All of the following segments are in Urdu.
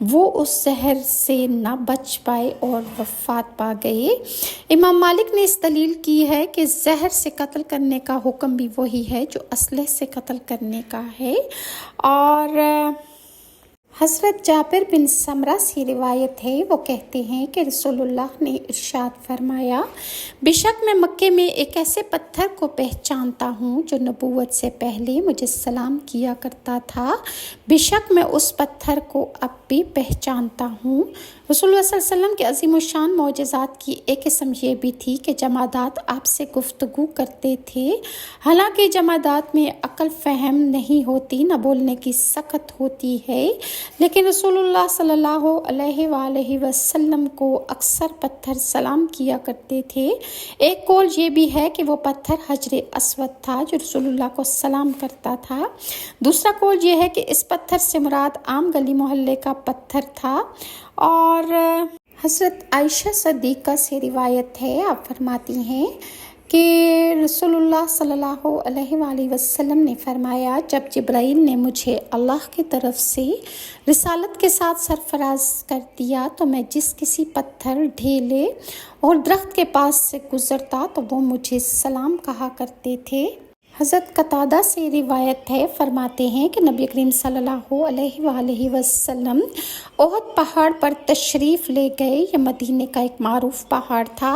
وہ اس زہر سے نہ بچ پائے اور وفات پا گئے۔ امام مالک نے اس دلیل کی ہے کہ زہر سے قتل کرنے کا حکم بھی وہی ہے جو اسلحے سے قتل کرنے کا ہے۔ اور حضرت جابر بن سمرہ سے روایت ہے، وہ کہتے ہیں کہ رسول اللہ نے ارشاد فرمایا، بے شک میں مکے میں ایک ایسے پتھر کو پہچانتا ہوں جو نبوت سے پہلے مجھے سلام کیا کرتا تھا، بے شک میں اس پتھر کو اب بھی پہچانتا ہوں۔ رسول اللہ صلی اللہ علیہ وسلم کے عظیم الشان معجزات کی ایک قسم یہ بھی تھی کہ جمادات آپ سے گفتگو کرتے تھے، حالانکہ جمادات میں عقل فہم نہیں ہوتی، نہ بولنے کی سخت ہوتی ہے، لیکن رسول اللہ صلی اللہ علیہ وآلہ وسلم کو اکثر پتھر سلام کیا کرتے تھے۔ ایک قول یہ بھی ہے کہ وہ پتھر حجر اسود تھا جو رسول اللہ کو سلام کرتا تھا۔ دوسرا قول یہ ہے کہ اس پتھر سے مراد عام گلی محلے کا پتھر تھا۔ اور حضرت عائشہ صدیقہ سے روایت ہے، آپ فرماتی ہیں کہ رسول اللہ صلی اللہ علیہ وآلہ وسلم نے فرمایا، جب جبرائیل نے مجھے اللہ کی طرف سے رسالت کے ساتھ سرفراز کر دیا تو میں جس کسی پتھر، ڈھیلے اور درخت کے پاس سے گزرتا تو وہ مجھے سلام کہا کرتے تھے۔ حضرت قتادہ سے روایت ہے، فرماتے ہیں کہ نبی کریم صلی اللہ علیہ وآلہ وسلم احد پہاڑ پر تشریف لے گئے۔ یہ مدینے کا ایک معروف پہاڑ تھا۔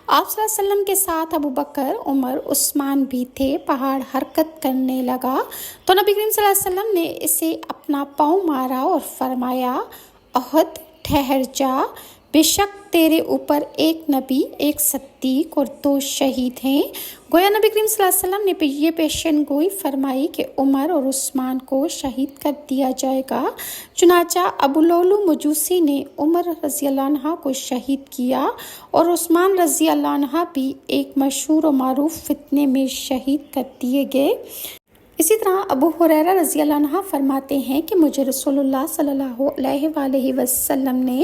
آپ صلی اللہ علیہ وسلم کے ساتھ ابو بکر، عمر، عثمان بھی تھے۔ پہاڑ حرکت کرنے لگا تو نبی کریم صلی اللہ علیہ وسلم نے اسے اپنا پاؤں مارا اور فرمایا، احد ٹھہر جا، بے شک تیرے اوپر ایک نبی، ایک صدیق اور 2 شہید ہیں۔ گویا نبی کریم صلی اللہ علیہ وسلم نے یہ پیشن گوئی فرمائی کہ عمر اور عثمان کو شہید کر دیا جائے گا۔ چنانچہ ابو لولو مجوسی نے عمر رضی اللہ عنہ کو شہید کیا اور عثمان رضی اللہ عنہ بھی ایک مشہور و معروف فتنے میں شہید کر دیے گئے۔ اسی طرح ابو ہریرہ رضی اللہ عنہ فرماتے ہیں کہ مجھے رسول اللہ صلی اللہ علیہ وآلہ وسلم نے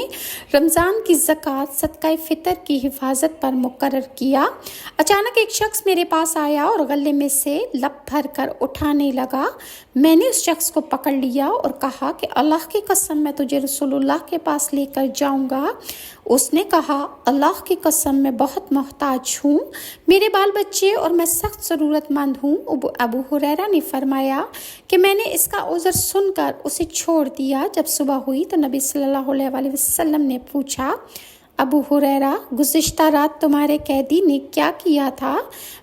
رمضان کی زکوٰۃ، صدقہ فطر کی حفاظت پر مقرر کیا۔ اچانک ایک شخص میرے پاس آیا اور غلے میں سے لپ بھر کر اٹھانے لگا۔ میں نے اس شخص کو پکڑ لیا اور کہا کہ اللہ کی قسم میں تجھے رسول اللہ کے پاس لے کر جاؤں گا۔ اس نے کہا، اللہ کی قسم میں بہت محتاج ہوں، میرے بال بچے اور میں سخت ضرورت مند ہوں۔ ابو ہریرہ نے فرمایا کہ میں نے اس کا عذر سن کر اسے چھوڑ دیا۔ جب صبح ہوئی تو نبی صلی اللہ علیہ وآلہ وسلم نے پوچھا، ابو ہریرہ، گزشتہ رات تمہارے قیدی نے کیا کیا تھا؟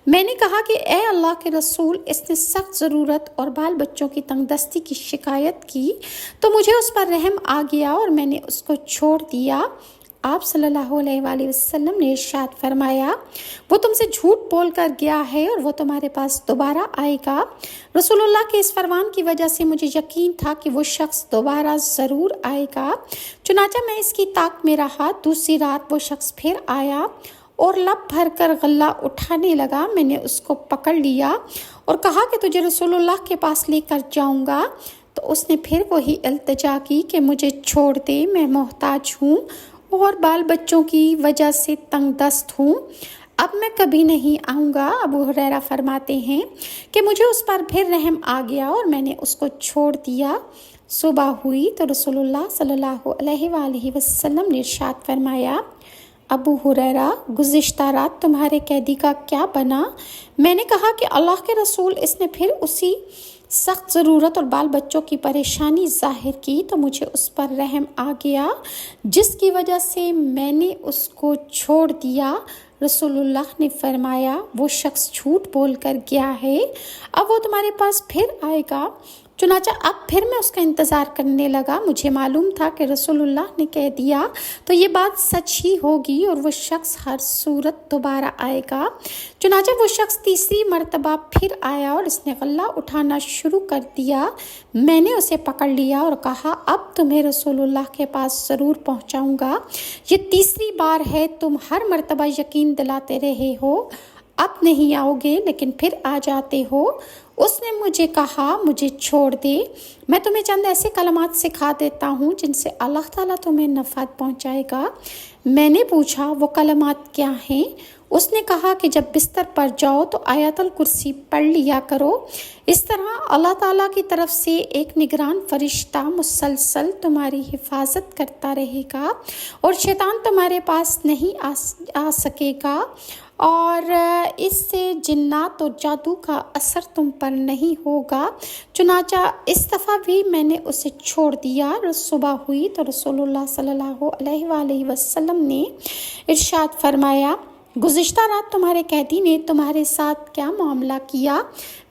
میں نے کہا کہ اے اللہ کے رسول، اس نے سخت ضرورت اور بال بچوں کی تنگ دستی کی شکایت کی تو مجھے اس پر رحم آ گیا اور میں نے اس کو چھوڑ دیا۔ آپ صلی اللہ علیہ وآلہ وسلم نے ارشاد فرمایا، وہ تم سے جھوٹ بول کر گیا ہے اور وہ تمہارے پاس دوبارہ آئے گا۔ رسول اللہ کے اس فرمان کی وجہ سے مجھے یقین تھا کہ وہ شخص دوبارہ ضرور آئے گا، چنانچہ میں اس کی طاق میں رہا۔ دوسری رات وہ شخص پھر آیا اور لپ بھر کر غلہ اٹھانے لگا۔ میں نے اس کو پکڑ لیا اور کہا کہ تجھے رسول اللہ کے پاس لے کر جاؤں گا، تو اس نے پھر وہی التجا کی کہ مجھے چھوڑ دے، میں محتاج ہوں اور بال بچوں کی وجہ سے تنگ دست ہوں، اب میں کبھی نہیں آؤں گا۔ ابو ہریرہ فرماتے ہیں کہ مجھے اس پر پھر رحم آ گیا اور میں نے اس کو چھوڑ دیا۔ صبح ہوئی تو رسول اللہ صلی اللہ علیہ وآلہ وسلم نے ارشاد فرمایا، ابو ہریرہ، گزشتہ رات تمہارے قیدی کا کیا بنا؟ میں نے کہا کہ اللہ کے رسول، اس نے پھر اسی سخت ضرورت اور بال بچوں کی پریشانی ظاہر کی تو مجھے اس پر رحم آ گیا، جس کی وجہ سے میں نے اس کو چھوڑ دیا۔ رسول اللہ نے فرمایا، وہ شخص جھوٹ بول کر گیا ہے، اب وہ تمہارے پاس پھر آئے گا۔ چنانچہ اب پھر میں اس کا انتظار کرنے لگا۔ مجھے معلوم تھا کہ رسول اللہ نے کہہ دیا تو یہ بات سچ ہی ہوگی اور وہ شخص ہر صورت دوبارہ آئے گا۔ چنانچہ وہ شخص تیسری مرتبہ پھر آیا اور اس نے غلہ اٹھانا شروع کر دیا۔ میں نے اسے پکڑ لیا اور کہا، اب تمہیں رسول اللہ کے پاس ضرور پہنچاؤں گا، یہ تیسری بار ہے، تم ہر مرتبہ یقین دلاتے رہے ہو، اب نہیں آؤ گے لیکن پھر آ جاتے ہو۔ اس نے مجھے کہا، مجھے چھوڑ دے، میں تمہیں چند ایسے کلمات سکھا دیتا ہوں جن سے اللہ تعالیٰ تمہیں نفعت پہنچائے گا۔ میں نے پوچھا، وہ کلمات کیا ہیں؟ اس نے کہا کہ جب بستر پر جاؤ تو آیت الکرسی پڑھ لیا کرو، اس طرح اللہ تعالیٰ کی طرف سے ایک نگران فرشتہ مسلسل تمہاری حفاظت کرتا رہے گا اور شیطان تمہارے پاس نہیں آ سکے گا، اور اس سے جنات اور جادو کا اثر تم پر نہیں ہوگا۔ چنانچہ اس دفعہ بھی میں نے اسے چھوڑ دیا۔ صبح ہوئی تو رسول اللہ صلی اللہ علیہ وآلہ وسلم نے ارشاد فرمایا، گزشتہ رات تمہارے قیدی نے تمہارے ساتھ کیا معاملہ کیا؟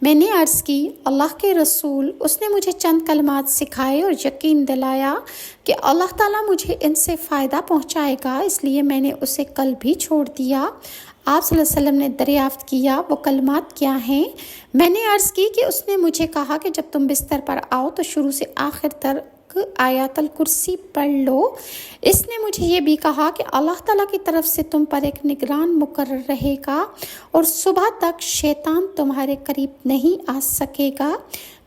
میں نے عرض کی، اللہ کے رسول، اس نے مجھے چند کلمات سکھائے اور یقین دلایا کہ اللہ تعالیٰ مجھے ان سے فائدہ پہنچائے گا، اس لیے میں نے اسے کل بھی چھوڑ دیا۔ آپ صلی اللہ علیہ وسلم نے دریافت کیا، وہ کلمات کیا ہیں؟ میں نے عرض کی کہ اس نے مجھے کہا کہ جب تم بستر پر آؤ تو شروع سے آخر تک آیت الکرسی پڑھ لو۔ اس نے مجھے یہ بھی کہا کہ اللہ تعالیٰ کی طرف سے تم پر ایک نگران مقرر رہے گا اور صبح تک شیطان تمہارے قریب نہیں آ سکے گا۔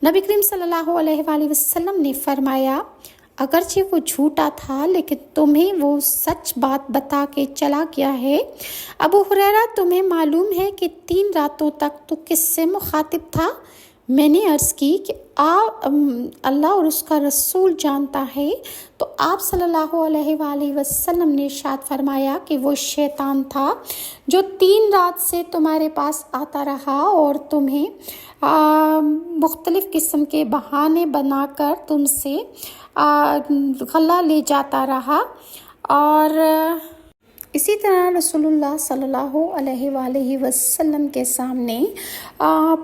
نبی کریم صلی اللہ علیہ وآلہ وسلم نے فرمایا، اگرچہ وہ جھوٹا تھا لیکن تمہیں وہ سچ بات بتا کے چلا گیا ہے۔ ابو ہریرہ، تمہیں معلوم ہے کہ 3 راتوں تک تو کس سے مخاطب تھا؟ میں نے عرض کی کہ اللہ اور اس کا رسول جانتا ہے۔ تو آپ صلی اللہ علیہ وآلہ وسلم نے ارشاد فرمایا کہ وہ شیطان تھا جو 3 رات سے تمہارے پاس آتا رہا اور تمہیں مختلف قسم کے بہانے بنا کر تم سے غلہ لے جاتا رہا، اور اسی طرح رسول اللہ صلی اللہ علیہ وآلہ وسلم کے سامنے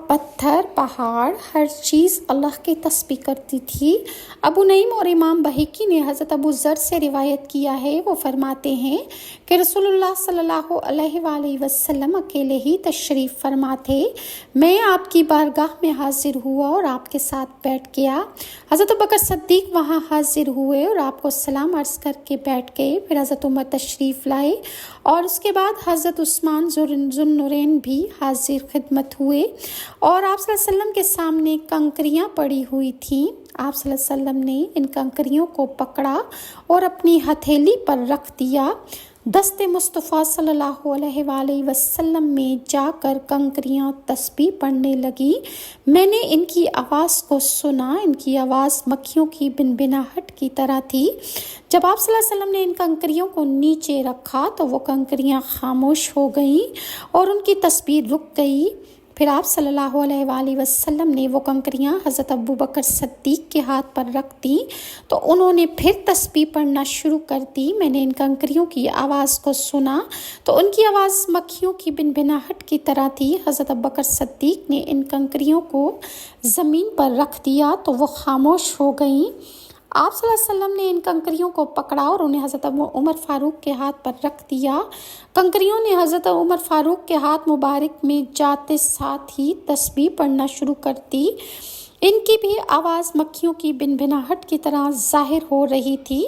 پتھر، پہاڑ، ہر چیز اللہ کی تسبیح کرتی تھی۔ ابو نعیم اور امام بہقی نے حضرت ابو ذر سے روایت کیا ہے، وہ فرماتے ہیں کہ رسول اللہ صلی اللہ علیہ وآلہ وسلم اکیلے ہی تشریف فرما تھے۔ میں آپ کی بارگاہ میں حاضر ہوا اور آپ کے ساتھ بیٹھ گیا۔ حضرت ابوبکر صدیق وہاں حاضر ہوئے اور آپ کو سلام عرض کر کے بیٹھ گئے۔ پھر حضرت عمر تشریف لائے اور اس کے بعد حضرت عثمان ذوالنورین بھی حاضر خدمت ہوئے، اور آپ صلی اللہ علیہ وسلم کے سامنے کنکریاں پڑی ہوئی تھیں۔ آپ صلی اللہ علیہ وسلم نے ان کنکریوں کو پکڑا اور اپنی ہتھیلی پر رکھ دیا۔ دست مصطفیٰ صلی اللہ علیہ وآلہ وسلم میں جا کر کنکریاں تسبیح پڑھنے لگی۔ میں نے ان کی آواز کو سنا، ان کی آواز مکھیوں کی بنبناہٹ کی طرح تھی۔ جب آپ صلی اللہ علیہ وسلم نے ان کنکریوں کو نیچے رکھا تو وہ کنکریاں خاموش ہو گئیں اور ان کی تسبیح رک گئی۔ پھر آپ صلی اللہ علیہ وآلہ وسلم نے وہ کنکریاں حضرت ابوبکر صدیق کے ہاتھ پر رکھ دیں تو انہوں نے پھر تسبیح پڑھنا شروع کر دی۔ میں نے ان کنکریوں کی آواز کو سنا تو ان کی آواز مکھیوں کی بنبناہٹ کی طرح تھی۔ حضرت ابوبکر صدیق نے ان کنکریوں کو زمین پر رکھ دیا تو وہ خاموش ہو گئیں۔ آپ صلی اللہ علیہ وسلم نے ان کنکریوں کو پکڑا اور انہیں حضرت عمر فاروق کے ہاتھ پر رکھ دیا۔ کنکریوں نے حضرت عمر فاروق کے ہاتھ مبارک میں جاتے ساتھ ہی تسبیح پڑھنا شروع کر دی۔ ان کی بھی آواز مکھیوں کی بنبناہٹ کی طرح ظاہر ہو رہی تھی۔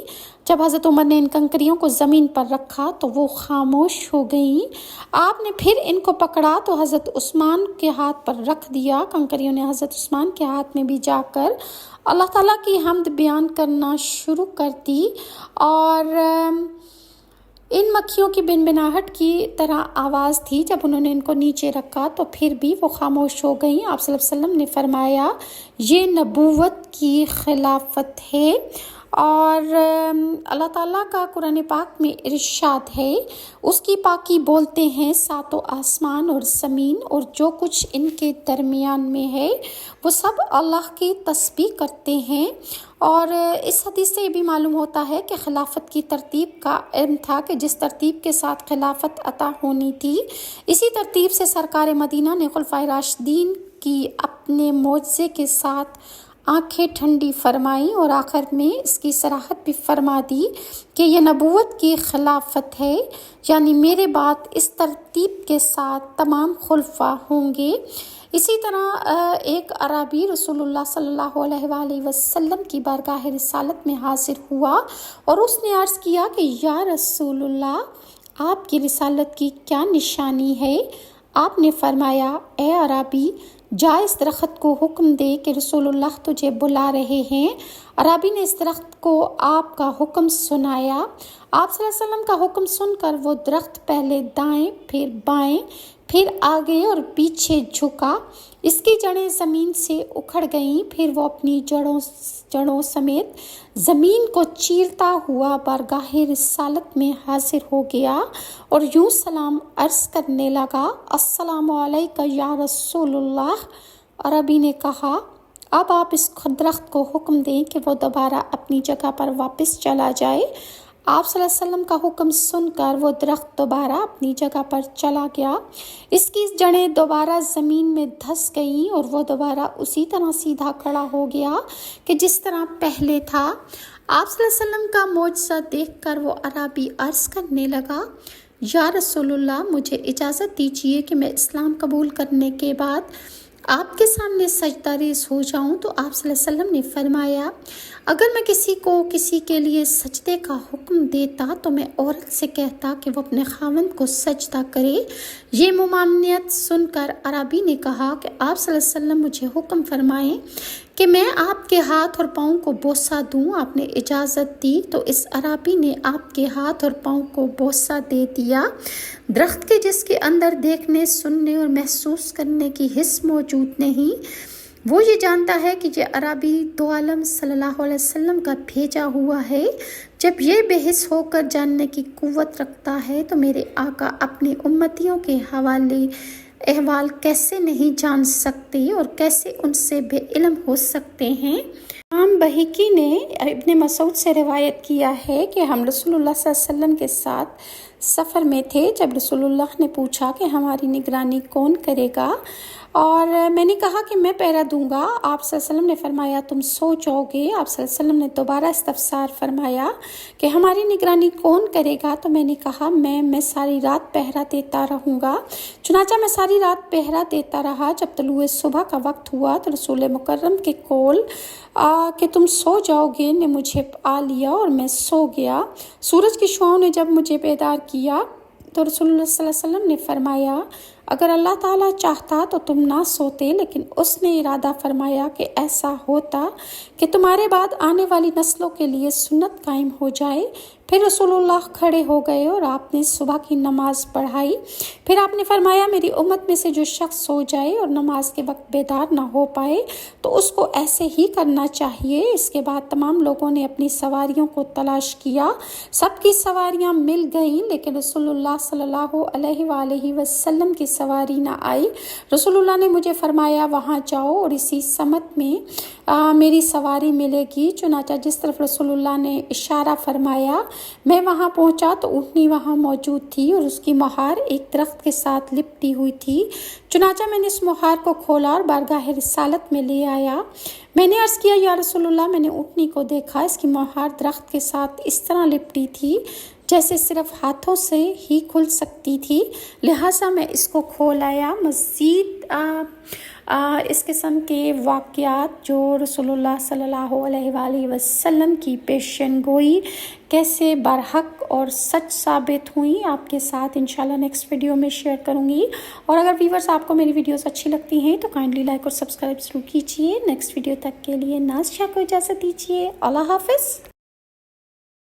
جب حضرت عمر نے ان کنکریوں کو زمین پر رکھا تو وہ خاموش ہو گئیں۔ آپ نے پھر ان کو پکڑا تو حضرت عثمان کے ہاتھ پر رکھ دیا۔ کنکریوں نے حضرت عثمان کے ہاتھ میں بھی جا کر اللہ تعالیٰ کی حمد بیان کرنا شروع کر دی، اور ان مکھیوں کی بنبناہٹ کی طرح آواز تھی۔ جب انہوں نے ان کو نیچے رکھا تو پھر بھی وہ خاموش ہو گئیں۔ آپ صلی اللہ علیہ وسلم نے فرمایا، یہ نبوت کی خلافت ہے، اور اللہ تعالیٰ کا قرآن پاک میں ارشاد ہے، اس کی پاکی بولتے ہیں 7 آسمان اور زمین اور جو کچھ ان کے درمیان میں ہے، وہ سب اللہ کی تسبیح کرتے ہیں۔ اور اس حدیث سے یہ بھی معلوم ہوتا ہے کہ خلافت کی ترتیب کا علم تھا کہ جس ترتیب کے ساتھ خلافت عطا ہونی تھی، اسی ترتیب سے سرکار مدینہ نے خلفائے راشدین کی اپنے معجزے کے ساتھ آنکھیں ٹھنڈی فرمائیں، اور آخر میں اس کی صراحت بھی فرما دی کہ یہ نبوت کی خلافت ہے، یعنی میرے بعد اس ترتیب کے ساتھ تمام خلفاء ہوں گے۔ اسی طرح ایک اعرابی رسول اللہ صلی اللہ علیہ وآلہ وسلم کی بارگاہ رسالت میں حاضر ہوا اور اس نے عرض کیا کہ یا رسول اللہ، آپ کی رسالت کی کیا نشانی ہے؟ آپ نے فرمایا اے عرابی جا اس درخت کو حکم دے کہ رسول اللہ تجھے بلا رہے ہیں۔ عرابی نے اس درخت کو آپ کا حکم سنایا۔ آپ صلی اللہ علیہ وسلم کا حکم سن کر وہ درخت پہلے دائیں پھر بائیں پھر آگے اور پیچھے جھکا۔ اس کی جڑیں زمین سے اکھڑ گئیں، پھر وہ اپنی جڑوں سمیت زمین کو چیرتا ہوا بارگاہ رسالت میں حاضر ہو گیا اور یوں سلام عرض کرنے لگا، السلام علیکہ یا رسول اللہ۔ عربی نے کہا اب آپ اس درخت کو حکم دیں کہ وہ دوبارہ اپنی جگہ پر واپس چلا جائے۔ آپ صلی اللہ علیہ وسلم کا حکم سن کر وہ درخت دوبارہ اپنی جگہ پر چلا گیا۔ اس کی جڑیں دوبارہ زمین میں دھس گئیں اور وہ دوبارہ اسی طرح سیدھا کھڑا ہو گیا کہ جس طرح پہلے تھا۔ آپ صلی اللہ علیہ وسلم کا معجزہ دیکھ کر وہ عربی عرض کرنے لگا، یا رسول اللہ مجھے اجازت دیجیے کہ میں اسلام قبول کرنے کے بعد آپ کے سامنے سجدہ ریز ہو جاؤں۔ تو آپ صلی اللہ علیہ وسلم نے فرمایا اگر میں کسی کے لیے سجدے کا حکم دیتا تو میں عورت سے کہتا کہ وہ اپنے خاوند کو سجدہ کرے۔ یہ ممانعت سن کر عربی نے کہا کہ آپ صلی اللہ علیہ وسلم مجھے حکم فرمائیں کہ میں آپ کے ہاتھ اور پاؤں کو بوسہ دوں۔ آپ نے اجازت دی تو اس عربی نے آپ کے ہاتھ اور پاؤں کو بوسہ دے دیا۔ درخت کے جس کے اندر دیکھنے، سننے اور محسوس کرنے کی حس موجود نہیں، وہ یہ جانتا ہے کہ یہ عربی دو عالم صلی اللہ علیہ وسلم کا بھیجا ہوا ہے۔ جب یہ بے حس ہو کر جاننے کی قوت رکھتا ہے تو میرے آقا اپنی امتیوں کے احوال کیسے نہیں جان سکتے اور کیسے ان سے بے علم ہو سکتے ہیں۔ امام بہقی نے ابن مسعود سے روایت کیا ہے کہ ہم رسول اللہ صلی اللہ علیہ وسلم کے ساتھ سفر میں تھے۔ جب رسول اللہ نے پوچھا کہ ہماری نگرانی کون کرے گا اور میں نے کہا کہ میں پہرا دوں گا، آپ صلی اللہ علیہ وسلم نے فرمایا تم سو جاؤ گے۔ آپ صلی اللہ علیہ وسلم نے دوبارہ استفسار فرمایا کہ ہماری نگرانی کون کرے گا، تو میں نے کہا میں ساری رات پہرا دیتا رہوں گا۔ چنانچہ میں ساری رات پہرا دیتا رہا۔ جب طلوع صبح کا وقت ہوا تو رسول مکرم کے قول کہ تم سو جاؤ گے نے مجھے آ لیا اور میں سو گیا۔ سورج کی شعاؤں نے جب مجھے بیدار کیا تو رسول اللہ صلی اللہ علیہ وسلم نے فرمایا اگر اللہ تعالیٰ چاہتا تو تم نہ سوتے، لیکن اس نے ارادہ فرمایا کہ ایسا ہوتا کہ تمہارے بعد آنے والی نسلوں کے لیے سنت قائم ہو جائے۔ پھر رسول اللہ کھڑے ہو گئے اور آپ نے صبح کی نماز پڑھائی۔ پھر آپ نے فرمایا میری امت میں سے جو شخص سو جائے اور نماز کے وقت بیدار نہ ہو پائے تو اس کو ایسے ہی کرنا چاہیے۔ اس کے بعد تمام لوگوں نے اپنی سواریوں کو تلاش کیا، سب کی سواریاں مل گئیں، لیکن رسول اللہ صلی اللہ علیہ وآلہ وسلم کی سواری نہ آئی۔ رسول اللہ نے مجھے فرمایا وہاں جاؤ اور اسی سمت میں میری سواری ملے گی۔ چنانچہ جس طرف رسول اللہ نے اشارہ فرمایا میں وہاں پہنچا تو اونٹنی وہاں موجود تھی اور اس کی مہار ایک درخت کے ساتھ لپٹی ہوئی تھی۔ چنانچہ میں نے اس مہار کو کھولا اور بارگاہ رسالت میں لے آیا۔ میں نے عرض کیا یا رسول اللہ میں نے اونٹنی کو دیکھا، اس کی مہار درخت کے ساتھ اس طرح لپٹی تھی جیسے صرف ہاتھوں سے ہی کھل سکتی تھی، لہٰذا میں اس کو کھول آیا۔ مزید اس قسم کے واقعات جو رسول اللہ صلی اللہ علیہ وآلہ وسلم کی پیشن گوئی کیسے برحق اور سچ ثابت ہوئیں آپ کے ساتھ انشاءاللہ نیکسٹ ویڈیو میں شیئر کروں گی۔ اور اگر ویورز آپ کو میری ویڈیوز اچھی لگتی ہیں تو کائنڈلی لائک اور سبسکرائب ضرور کیجیے۔ نیکسٹ ویڈیو تک کے لیے ناز شاہ کو اجازت دیجیے۔ اللہ حافظ۔